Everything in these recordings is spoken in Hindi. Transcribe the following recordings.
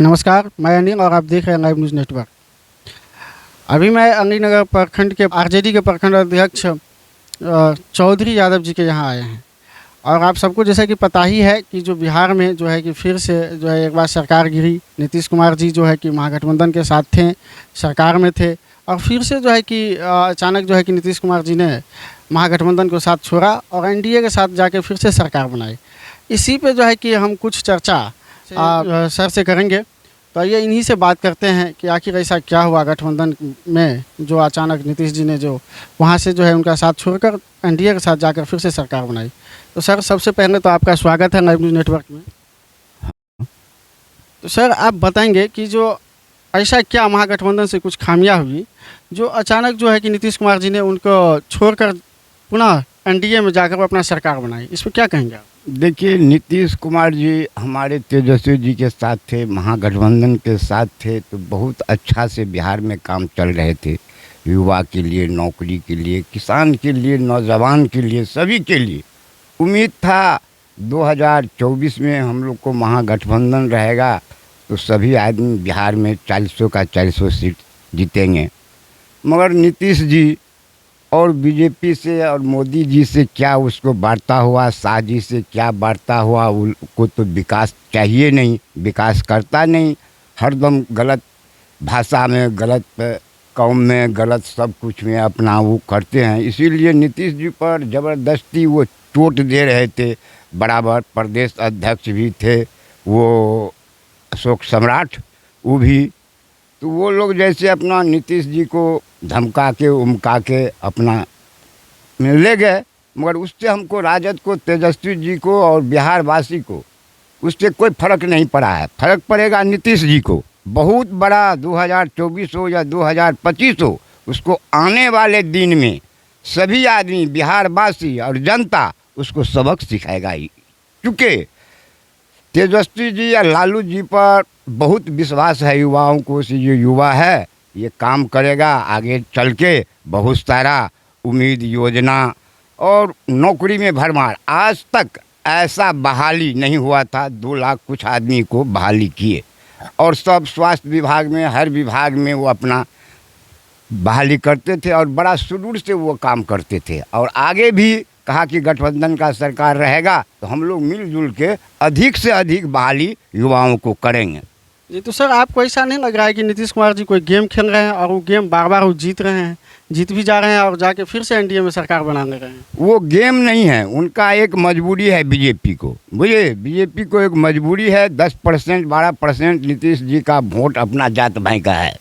नमस्कार, मैं अनिल और आप देख रहे हैं लाइव न्यूज़ नेटवर्क। अभी मैं अलीनगर प्रखंड के आरजेडी के प्रखंड अध्यक्ष चौधरी यादव जी के यहाँ आए हैं और आप सबको जैसा कि पता ही है कि जो बिहार में जो है कि फिर से जो है एक बार सरकार गिरी। नीतीश कुमार जी जो है कि महागठबंधन के साथ थे, सरकार में थे और फिर से जो है कि अचानक जो है कि नीतीश कुमार जी ने महागठबंधन को साथ छोड़ा और एनडीए के साथ जाके फिर से सरकार बनाई। इसी पे जो है कि हम कुछ चर्चा सर से करेंगे। तो आइए इन्हीं से बात करते हैं कि आखिर ऐसा क्या हुआ गठबंधन में जो अचानक नीतीश जी ने जो वहाँ से जो है उनका साथ छोड़कर एनडीए के साथ जाकर फिर से सरकार बनाई। तो सर सबसे पहले तो आपका स्वागत है लाइव न्यूज़ नेटवर्क में। तो सर आप बताएंगे कि जो ऐसा क्या महागठबंधन से कुछ खामियां हुई जो अचानक जो है कि नीतीश कुमार जी ने उनको छोड़कर पुनः एनडीए में जाकर वो अपना सरकार बनाई, इस पर क्या कहेंगे आप? देखिए, नीतीश कुमार जी हमारे तेजस्वी जी के साथ थे, महागठबंधन के साथ थे, तो बहुत अच्छा से बिहार में काम चल रहे थे। युवा के लिए, नौकरी के लिए, किसान के लिए, नौजवान के लिए, सभी के लिए उम्मीद था 2024 में हम लोग को महागठबंधन रहेगा तो सभी आदमी बिहार में 400 का 400 सीट जीतेंगे। मगर नीतीश जी और बीजेपी से और मोदी जी से क्या उसको बांटता हुआ, शाह जी से क्या बांटता हुआ, उनको तो विकास चाहिए नहीं, विकास करता नहीं, हरदम गलत भाषा में, गलत कौम में, गलत सब कुछ में अपना वो करते हैं। इसीलिए नीतीश जी पर ज़बरदस्ती वो चोट दे रहे थे। बराबर प्रदेश अध्यक्ष भी थे वो अशोक सम्राट, वो भी तो वो लोग जैसे अपना नीतीश जी को धमका के उमका के अपना में ले गए। मगर उससे हमको, राजद को, तेजस्वी जी को और बिहार वासी को उससे कोई फ़र्क नहीं पड़ा है। फ़र्क पड़ेगा नीतीश जी को। बहुत बड़ा 2024 हो या 2025 हो, उसको आने वाले दिन में सभी आदमी, बिहार वासी और जनता उसको सबक सिखाएगा ही। क्योंकि तेजस्वी जी या लालू जी पर बहुत विश्वास है युवाओं को। ये युवा है, ये काम करेगा आगे चल के, बहुत सारा उम्मीद, योजना और नौकरी में भरमार। आज तक ऐसा बहाली नहीं हुआ था। 2 लाख कुछ आदमी को बहाली किए और सब स्वास्थ्य विभाग में, हर विभाग में वो अपना बहाली करते थे और बड़ा सुदूर से वो काम करते थे। और आगे भी कहा कि गठबंधन का सरकार रहेगा तो हम लोग मिलजुल के अधिक से अधिक बहाली युवाओं को करेंगे। जी तो सर आपको ऐसा नहीं लग रहा है कि नीतीश कुमार जी कोई गेम खेल रहे हैं और वो गेम बार बार वो जीत रहे हैं, जीत भी जा रहे हैं और जाके फिर से एनडीए में सरकार बना ले रहे हैं? वो गेम नहीं है, उनका एक मजबूरी है बीजेपी को। बुझे, बीजेपी को एक मजबूरी है। 10% 12% नीतीश जी का वोट अपना जात भाई का है।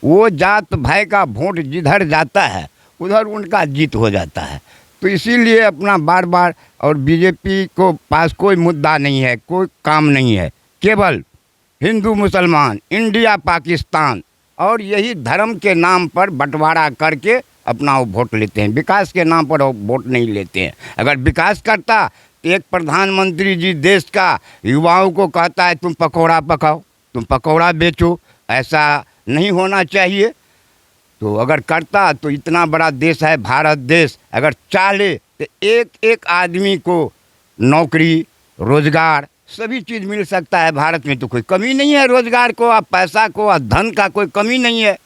वो जात भाई का वोट जिधर जाता है उधर उनका जीत हो जाता है। तो इसीलिए अपना बार बार, और बीजेपी को पास कोई मुद्दा नहीं है, कोई काम नहीं है, केवल हिंदू मुसलमान, इंडिया पाकिस्तान और यही धर्म के नाम पर बंटवारा करके अपना वो वोट लेते हैं। विकास के नाम पर वोट नहीं लेते हैं। अगर विकास करता तो एक प्रधानमंत्री जी देश का युवाओं को कहता है तुम पकौड़ा पकाओ, तुम पकौड़ा बेचो, ऐसा नहीं होना चाहिए। तो अगर करता तो इतना बड़ा देश है भारत देश, अगर चाहे तो एक एक आदमी को नौकरी, रोजगार, सभी चीज़ मिल सकता है। भारत में तो कोई कमी नहीं है रोजगार को, और पैसा को, और धन का कोई कमी नहीं है।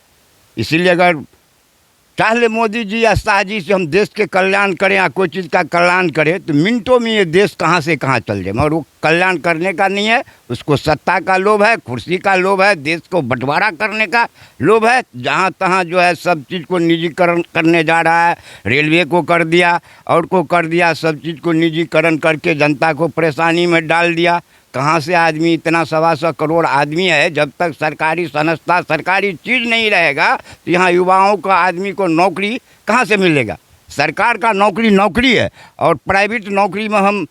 इसीलिए अगर चाहे मोदी जी या शाह जी से हम देश के कल्याण करें या कोई चीज़ का कल्याण करें तो मिनटों में ये देश कहाँ से कहाँ चल जाए। मगर वो कल्याण करने का नहीं है, उसको सत्ता का लोभ है, कुर्सी का लोभ है, देश को बंटवारा करने का लोभ है। जहाँ तहाँ जो है सब चीज़ को निजीकरण करने जा रहा है। रेलवे को कर दिया और को कर दिया, सब चीज़ को निजीकरण करके जनता को परेशानी में डाल दिया। कहाँ से आदमी, इतना 125 करोड़ आदमी है, जब तक सरकारी संस्था, सरकारी चीज़ नहीं रहेगा तो यहाँ युवाओं का, आदमी को नौकरी कहाँ से मिलेगा? सरकार का नौकरी नौकरी है और प्राइवेट नौकरी में हम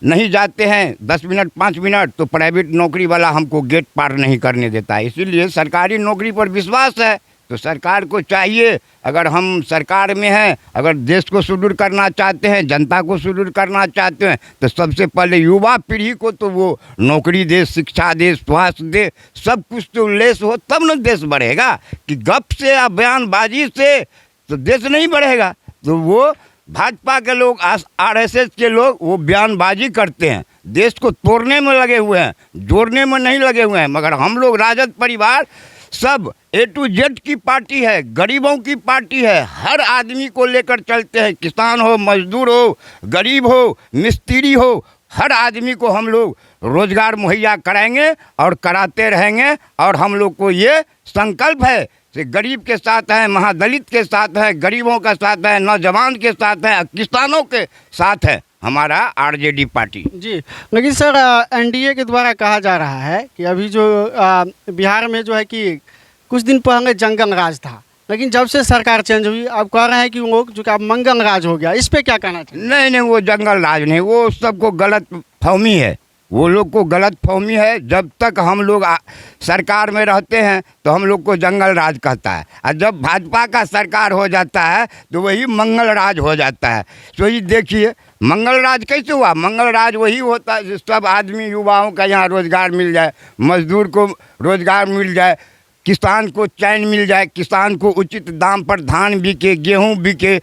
नहीं जाते हैं 10 मिनट 5 मिनट तो प्राइवेट नौकरी वाला हमको गेट पार नहीं करने देता है। इसीलिए सरकारी नौकरी पर विश्वास है। तो सरकार को चाहिए, अगर हम सरकार में हैं, अगर देश को सुदृढ़ करना चाहते हैं, जनता को सुदृढ़ करना चाहते हैं, तो सबसे पहले युवा पीढ़ी को तो वो नौकरी दे, शिक्षा दे, स्वास्थ्य दे, सब कुछ तो लेस हो तब न देश बढ़ेगा। कि गप से या बयानबाजी से तो देश नहीं बढ़ेगा। तो वो भाजपा के लोग, आरएसएस के लोग वो बयानबाजी करते हैं, देश को तोड़ने में लगे हुए हैं, जोड़ने में नहीं लगे हुए हैं। मगर हम लोग राजद परिवार सब A to Z की पार्टी है, गरीबों की पार्टी है, हर आदमी को लेकर चलते हैं। किसान हो, मजदूर हो, गरीब हो, मिस्त्री हो, हर आदमी को हम लोग रोजगार मुहैया कराएंगे और कराते रहेंगे। और हम लोग को ये संकल्प है कि गरीब के साथ है, महादलित के साथ है, गरीबों का साथ है, नौजवान के साथ है, किसानों के साथ है हमारा आरजेडी पार्टी। जी, लेकिन सर एनडीए के द्वारा कहा जा रहा है कि अभी जो बिहार में जो है कि कुछ दिन पहले जंगल राज था, लेकिन जब से सरकार चेंज हुई अब कह रहे हैं कि वो जो कि अब मंगल राज हो गया। इस पे क्या कहना चाहिए? नहीं, वो जंगल राज नहीं, वो सबको गलत फहमी है, वो लोग को गलत फहमी है। जब तक हम लोग सरकार में रहते हैं तो हम लोग को जंगल राज कहता है, और जब भाजपा का सरकार हो जाता है तो वही मंगल राज हो जाता है। तो ये देखिए मंगल राज कैसे हुआ? मंगल राज वही होता है सब आदमी युवाओं का यहाँ रोजगार मिल जाए, मजदूर को रोजगार मिल जाए, किसान को चैन मिल जाए, किसान को उचित दाम पर धान बिके, गेहूँ बिके,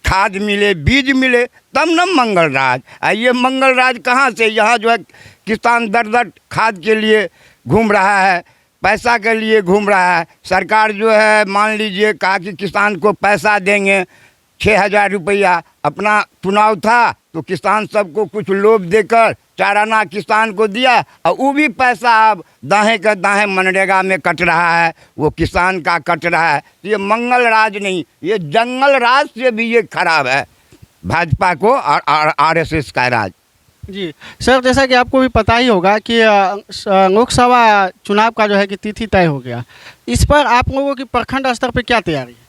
खाद मिले, बीज मिले, तब न मंगल राज। ये मंगल राज कहाँ से? यहाँ जो है किसान दर दर खाद के लिए घूम रहा है, पैसा के लिए घूम रहा है। सरकार जो है मान लीजिए कहा कि किसान को पैसा देंगे 6,000 रुपया, अपना चुनाव था तो किसान सबको कुछ लोभ देकर चाराना किसान को दिया, और वो भी पैसा अब दाहें का दाहें मनरेगा में कट रहा है, वो किसान का कट रहा है। तो ये मंगल राज नहीं, ये जंगल राज से भी ये खराब है भाजपा को और आरएसएस का राज। जी सर, जैसा कि आपको भी पता ही होगा कि लोकसभा चुनाव का जो है कि तिथि तय हो गया। इस पर आप लोगों की प्रखंड स्तर पर क्या तैयारी है?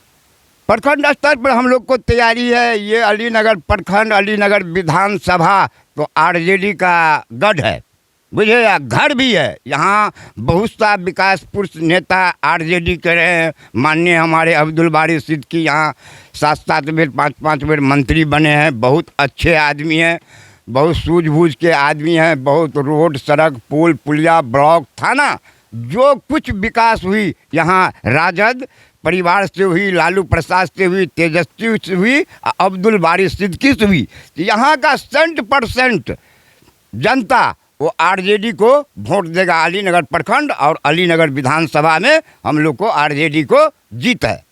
प्रखंड स्तर पर हम लोग को तैयारी है, ये अलीनगर प्रखंड, अलीनगर विधानसभा तो आरजेडी का गढ़ है, बुझे, या घर भी है। यहाँ बहुत सा विकास पुरुष नेता आरजेडी के रहे हैं। माननीय हमारे अब्दुल बारी सिद्दीकी यहाँ 7-7 बेर 5-5 बेर मंत्री बने हैं। बहुत अच्छे आदमी हैं, बहुत सूझबूझ के आदमी हैं। बहुत रोड, सड़क, पुल, पुलिया, ब्लॉक, थाना, जो कुछ विकास हुई यहाँ राजद परिवार से हुई, लालू प्रसाद से हुई, तेजस्वी से हुई, अब्दुल बारी सिद्दीकी से हुई। यहाँ का 100% जनता वो आरजेडी को वोट देगा। अलीनगर प्रखंड और अलीनगर विधानसभा में हम लोग को आरजेडी को जीत है।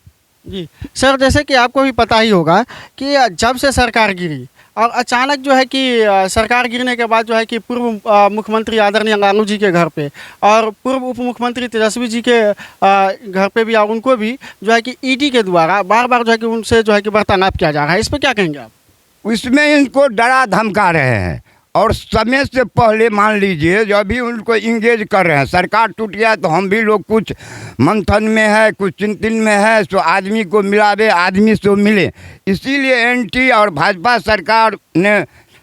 जी सर, जैसे कि आपको भी पता ही होगा कि जब से सरकार गिरी और अचानक जो है कि सरकार गिरने के बाद जो है कि पूर्व मुख्यमंत्री आदरणीय लालू जी के घर पे और पूर्व उप मुख्यमंत्री तेजस्वी जी के घर पे भी, और उनको भी जो है कि ईडी के द्वारा बार बार जो है कि उनसे जो है कि वार्तालाप किया जा रहा है। इस पर क्या कहेंगे आप? इसमें इनको डरा धमका रहे हैं, और समय से पहले मान लीजिए जब भी उनको इंगेज कर रहे हैं। सरकार टूट गया तो हम भी लोग कुछ मंथन में है, कुछ चिंतन में है, तो आदमी को मिलावे, आदमी से मिले। इसीलिए एनटी और भाजपा सरकार ने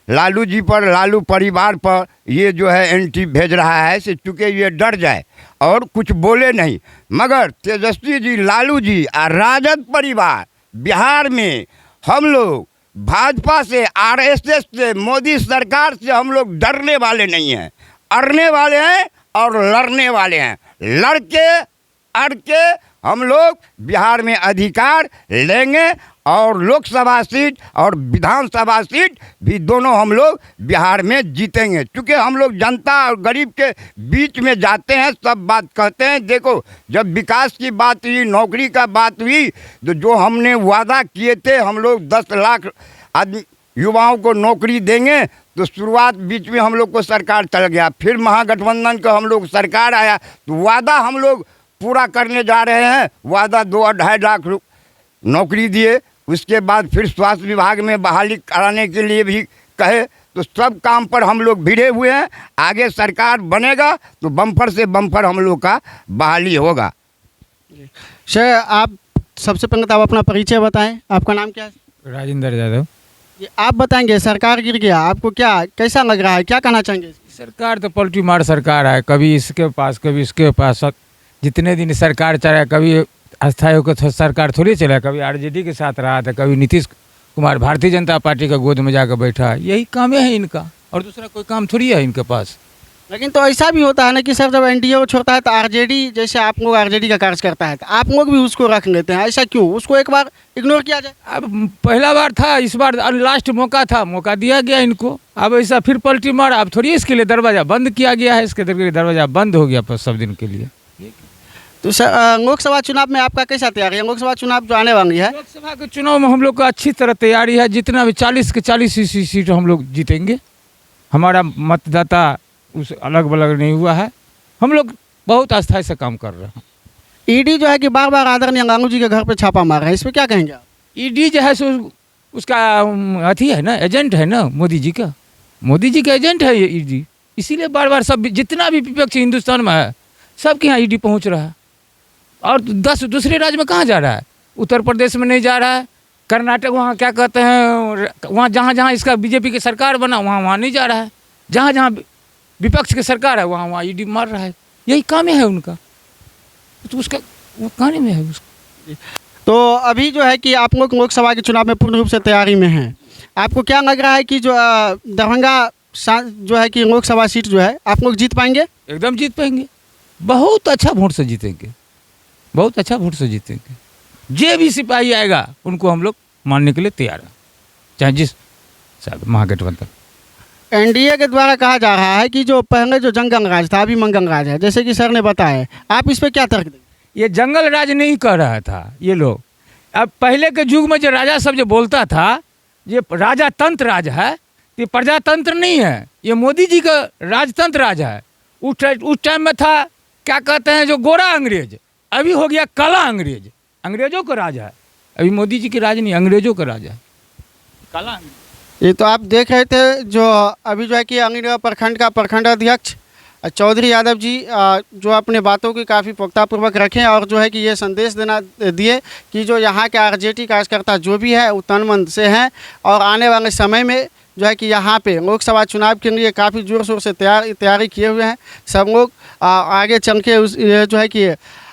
लालू जी पर, लालू परिवार पर ये जो है एनटी भेज रहा है, से चूँकि ये डर जाए और कुछ बोले नहीं। मगर तेजस्वी जी, लालू जी और राजद परिवार बिहार में हम लोग भाजपा से, आरएसएस से, मोदी सरकार से हम लोग डरने वाले नहीं हैं, अड़ने वाले हैं और लड़ने वाले हैं। लड़के अड़ के हम लोग बिहार में अधिकार लेंगे, और लोकसभा सीट और विधानसभा सीट भी दोनों हम लोग बिहार में जीतेंगे। क्योंकि हम लोग जनता और गरीब के बीच में जाते हैं, सब बात कहते हैं। देखो, जब विकास की बात हुई, नौकरी का बात हुई, तो जो हमने वादा किए थे हम लोग 10 लाख आदमी युवाओं को नौकरी देंगे, तो शुरुआत बीच में हम लोग को सरकार चल गया। फिर महागठबंधन का हम लोग सरकार आया तो वादा हम लोग पूरा करने जा रहे हैं। वादा 2-2.5 लाख नौकरी दिए, उसके बाद फिर स्वास्थ्य विभाग में बहाली कराने के लिए भी कहे। तो सब काम पर हम लोग भिड़े हुए हैं। आगे सरकार बनेगा तो बम्पर से बम्पर हम लोग का बहाली होगा। सर, आप सबसे पहले तो आप अपना परिचय बताएं। आपका नाम क्या है? राजेंद्र यादव। ये आप बताएंगे, सरकार गिर गया, आपको क्या कैसा लग रहा है, क्या कहना चाहेंगे? सरकार तो पलटी मार सरकार है, कभी इसके पास कभी इसके पास। जितने दिन सरकार चला, कभी अस्थायी होकर सरकार थोड़ी चला, कभी आरजेडी के साथ रहा था, कभी नीतीश कुमार भारतीय जनता पार्टी का गोद में जाकर बैठा है। यही काम है इनका, और दूसरा कोई काम थोड़ी है इनके पास। लेकिन तो ऐसा भी होता है ना कि सर जब एनडीए को छोड़ता है तो आरजेडी, जैसे आप लोग आरजेडी का कार्य करता है तो आप लोग भी उसको रख लेते हैं, ऐसा क्यों? उसको एक बार इग्नोर किया जाए। अब पहला बार था, इस बार लास्ट मौका था, मौका दिया गया इनको। अब ऐसा फिर पलटी मारा, अब थोड़ी इसके लिए दरवाज़ा बंद किया गया है, इसके दरवाज़ा बंद हो गया पर सब दिन के लिए। तो सर लोकसभा चुनाव में आपका कैसा तैयारी है? लोकसभा चुनाव जो आने वाली है, लोकसभा के चुनाव में हम लोग का अच्छी तरह तैयारी है। जितना भी 40 के 40 सीट हम लोग जीतेंगे। हमारा मतदाता उस अलग बलग नहीं हुआ है, हम लोग बहुत अस्थाई से काम कर रहे हैं। ईडी जो है कि बार बार आदरणीय गांगू जी के घर पे छापा मार रहे हैं, इस पर क्या कहेंगे आप? ईडी जो है सो उसका अथी है ना, एजेंट है ना मोदी जी का। मोदी जी का एजेंट है ये ईडी, इसीलिए बार बार सब जितना भी विपक्ष हिंदुस्तान में है सबके यहाँ ईडी पहुँच रहा है। और 10 दूसरे राज्य में कहाँ जा रहा है? उत्तर प्रदेश में नहीं जा रहा है, कर्नाटक वहाँ क्या कहते हैं, वहाँ जहाँ जहाँ इसका बीजेपी की सरकार बना वहाँ नहीं जा रहा है। जहाँ जहाँ विपक्ष की सरकार है वहाँ ईडी मार रहा है। यही काम है उनका, तो उसका वो कहानी में है उसका। तो अभी जो है कि आप लोग लोकसभा के चुनाव में पूर्ण रूप से तैयारी में हैं। आपको क्या लग रहा है कि जो दरभंगा जो है कि लोकसभा सीट जो है आप लोग जीत पाएंगे? एकदम जीत पाएंगे, बहुत अच्छा वोट से जीतेंगे, बहुत अच्छा वोट से जीतेंगे। जे भी सिपाही आएगा उनको हम लोग मानने के लिए तैयार हैं, चाहे जिस महागठबंधन। एनडीए के द्वारा कहा जा रहा है कि जो पहले जो जंगल राज था अभी मंगल राज है, जैसे कि सर ने बताया। आप इस पर क्या तर्क देंगे? ये जंगल राज नहीं कर रहा था ये लोग। अब पहले के युग में जो राजा सब जो बोलता था ये राजा तंत्र राज है, ये प्रजातंत्र नहीं है, ये मोदी जी का राजतंत्र राज है। उस टाइम में था क्या कहते हैं जो गोरा अंग्रेज, अभी हो गया काला अंग्रेज, अंग्रेजों का राज है। अभी मोदी जी की राज नहीं, अंग्रेजों का राज है, काला अंग्रेज। ये तो आप देख रहे थे जो अभी जो है कि अंगिनवा प्रखंड का प्रखंड अध्यक्ष चौधरी यादव जी जो अपने बातों की काफ़ी पुख्तापूर्वक रखें और जो है कि ये संदेश देना दिए कि जो यहाँ के आरजेडी कार्यकर्ता जो भी है वो तन मन से हैं और आने वाले समय में जो है कि यहाँ पे लोकसभा चुनाव के लिए काफ़ी ज़ोर शोर से तैयारी किए हुए हैं। सब लोग आगे चल के जो है कि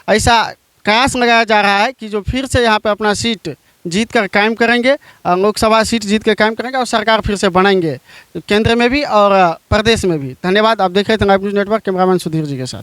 ऐसा कयास लगाया जा रहा है कि जो फिर से यहाँ पे अपना सीट जीत कर कायम करेंगे, लोकसभा सीट जीत कर कायम करेंगे और सरकार फिर से बनाएंगे केंद्र में भी और प्रदेश में भी। धन्यवाद। आप देख रहे थे live news network, cameraman Sudhir ji के साथ।